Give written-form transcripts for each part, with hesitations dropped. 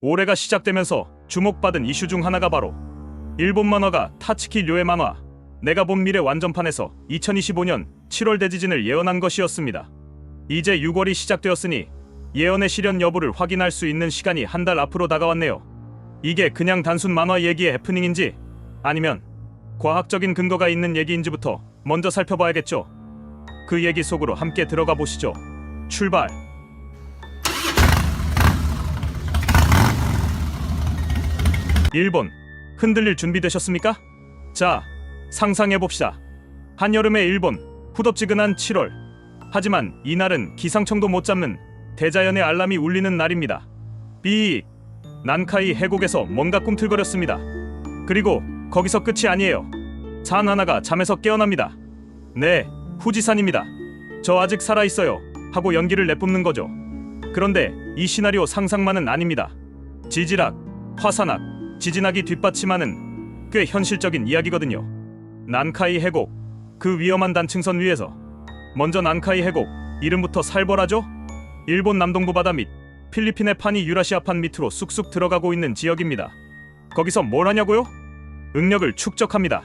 올해가 시작되면서 주목받은 이슈 중 하나가 바로 일본 만화가 타츠키 료의 만화 내가 본 미래 완전판에서 2025년 7월 대지진을 예언한 것이었습니다. 이제 6월이 시작되었으니 예언의 실현 여부를 확인할 수 있는 시간이 한 달 앞으로 다가왔네요. 이게 그냥 단순 만화 얘기의 해프닝인지 아니면 과학적인 근거가 있는 얘기인지부터 먼저 살펴봐야겠죠. 그 얘기 속으로 함께 들어가 보시죠. 출발! 일본, 흔들릴 준비되셨습니까? 자, 상상해봅시다. 한여름의 일본, 후덥지근한 7월. 하지만 이날은 기상청도 못 잡는 대자연의 알람이 울리는 날입니다. 삐! 난카이 해곡에서 뭔가 꿈틀거렸습니다. 그리고 거기서 끝이 아니에요. 산 하나가 잠에서 깨어납니다. 네, 후지산입니다. 저 아직 살아있어요 하고 연기를 내뿜는 거죠. 그런데 이 시나리오 상상만은 아닙니다. 지질학, 화산학, 지진학이 뒷받침하는 꽤 현실적인 이야기거든요. 난카이 해곡, 그 위험한 단층선 위에서. 먼저 난카이 해곡, 이름부터 살벌하죠? 일본 남동부 바다 및 필리핀의 판이 유라시아판 밑으로 쑥쑥 들어가고 있는 지역입니다. 거기서 뭘 하냐고요? 응력을 축적합니다.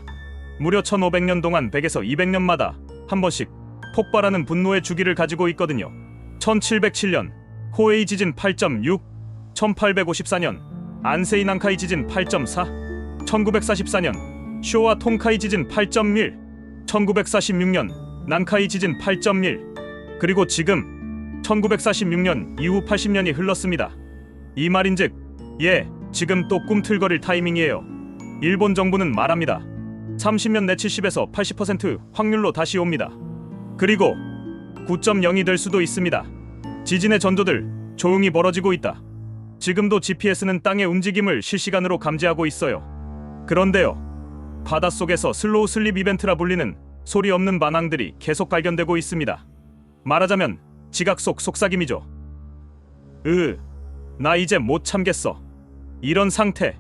무려 1500년 동안 100에서 200년마다 한 번씩 폭발하는 분노의 주기를 가지고 있거든요. 1707년 호에이 지진 8.6, 1854년 안세이 난카이 지진 8.4, 1944년 쇼와 톤카이 지진 8.1, 1946년 난카이 지진 8.1, 그리고 지금 1946년 이후 80년이 흘렀습니다. 이 말인즉 지금 또 꿈틀거릴 타이밍이에요. 일본 정부는 말합니다. 30년 내 70에서 80% 확률로 다시 옵니다. 그리고 9.0이 될 수도 있습니다. 지진의 전조들 조용히 벌어지고 있다. 지금도 GPS는 땅의 움직임을 실시간으로 감지하고 있어요. 그런데요, 바닷속에서 슬로우 슬립 이벤트라 불리는 소리 없는 반항들이 계속 발견되고 있습니다. 말하자면 지각 속 속삭임이죠. 나 이제 못 참겠어. 이런 상태.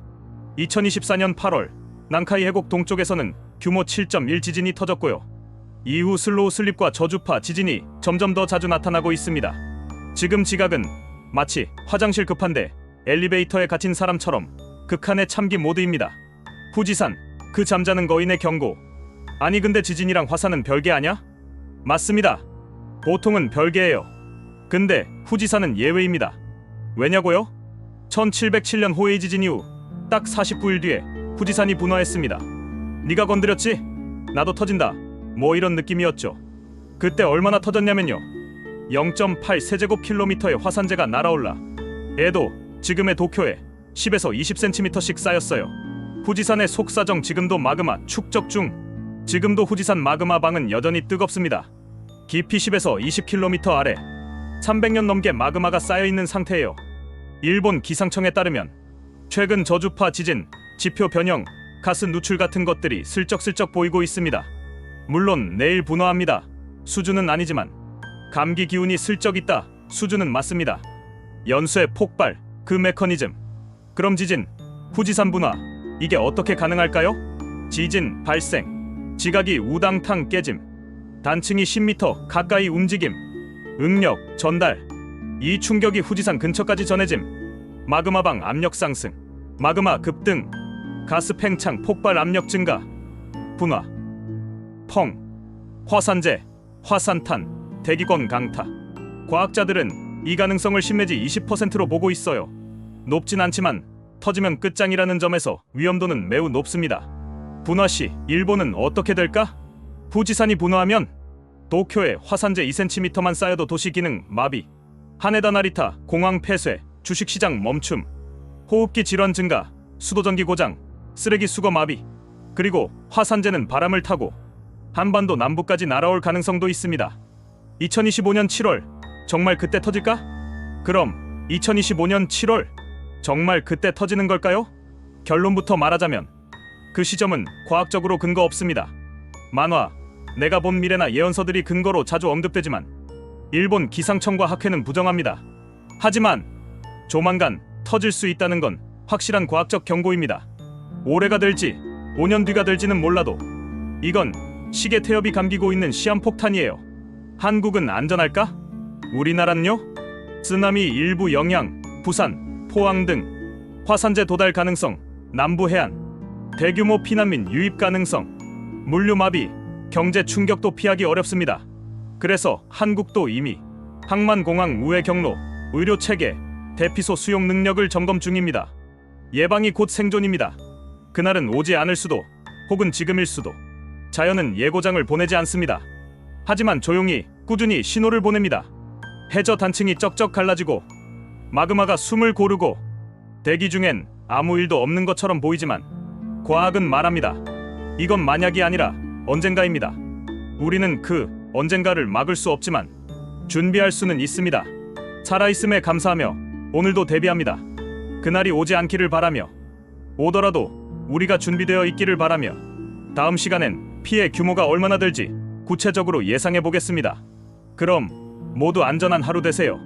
2024년 8월 난카이 해곡 동쪽에서는 규모 7.1 지진이 터졌고요. 이후 슬로우 슬립과 저주파 지진이 점점 더 자주 나타나고 있습니다. 지금 지각은 마치 화장실 급한데 엘리베이터에 갇힌 사람처럼 극한의 참기 모드입니다. 후지산, 그 잠자는 거인의 경고. 아니 근데 지진이랑 화산은 별개 아냐? 맞습니다. 보통은 별개예요. 근데 후지산은 예외입니다. 왜냐고요? 1707년 호에이 지진 이후 딱 49일 뒤에 후지산이 분화했습니다. 네가 건드렸지? 나도 터진다. 뭐 이런 느낌이었죠. 그때 얼마나 터졌냐면요, 0.8 세제곱킬로미터의 화산재가 날아올라 에도, 지금의 도쿄에 10에서 20cm씩 쌓였어요. 후지산의 속사정 지금도 마그마 축적 중. 지금도 후지산 마그마 방은 여전히 뜨겁습니다. 깊이 10에서 20km 아래 300년 넘게 마그마가 쌓여있는 상태예요. 일본 기상청에 따르면 최근 저주파 지진, 지표 변형, 가스 누출 같은 것들이 슬쩍슬쩍 보이고 있습니다. 물론 내일 분화합니다 수준은 아니지만 감기 기운이 슬쩍 있다 수준은 맞습니다. 연쇄 폭발, 그 메커니즘. 그럼 지진, 후지산 분화, 이게 어떻게 가능할까요? 지진 발생, 지각이 우당탕 깨짐, 단층이 10m 가까이 움직임, 응력 전달. 이 충격이 후지산 근처까지 전해짐. 마그마방 압력 상승, 마그마 급등, 가스 팽창 폭발 압력 증가, 분화, 펑, 화산재, 화산탄, 대기권 강타. 과학자들은 이 가능성을 10 내지 20%로 보고 있어요. 높진 않지만 터지면 끝장이라는 점에서 위험도는 매우 높습니다. 분화 시 일본은 어떻게 될까? 후지산이 분화하면 도쿄에 화산재 2cm만 쌓여도 도시 기능 마비, 하네다 나리타 공항 폐쇄, 주식시장 멈춤, 호흡기 질환 증가, 수도전기 고장, 쓰레기 수거 마비, 그리고 화산재는 바람을 타고 한반도 남부까지 날아올 가능성도 있습니다. 2025년 7월, 정말 그때 터질까? 그럼 2025년 7월, 정말 그때 터지는 걸까요? 결론부터 말하자면 그 시점은 과학적으로 근거 없습니다. 만화, 내가 본 미래나 예언서들이 근거로 자주 언급되지만 일본 기상청과 학회는 부정합니다. 하지만 조만간 터질 수 있다는 건 확실한 과학적 경고입니다. 올해가 될지 5년 뒤가 될지는 몰라도 이건 시계 태엽이 감기고 있는 시한폭탄이에요. 한국은 안전할까? 우리나라는요? 쓰나미 일부 영향, 부산, 포항 등 화산재 도달 가능성, 남부 해안, 대규모 피난민 유입 가능성, 물류 마비, 경제 충격도 피하기 어렵습니다. 그래서 한국도 이미 항만공항 우회 경로, 의료 체계, 대피소 수용 능력을 점검 중입니다. 예방이 곧 생존입니다. 그날은 오지 않을 수도, 혹은 지금일 수도. 자연은 예고장을 보내지 않습니다. 하지만 조용히, 꾸준히 신호를 보냅니다. 해저 단층이 쩍쩍 갈라지고 마그마가 숨을 고르고 대기 중엔 아무 일도 없는 것처럼 보이지만 과학은 말합니다. 이건 만약이 아니라 언젠가입니다. 우리는 그 언젠가를 막을 수 없지만 준비할 수는 있습니다. 살아있음에 감사하며 오늘도 대비합니다. 그날이 오지 않기를 바라며, 오더라도 우리가 준비되어 있기를 바라며, 다음 시간엔 피해 규모가 얼마나 될지 구체적으로 예상해 보겠습니다. 그럼 모두 안전한 하루 되세요.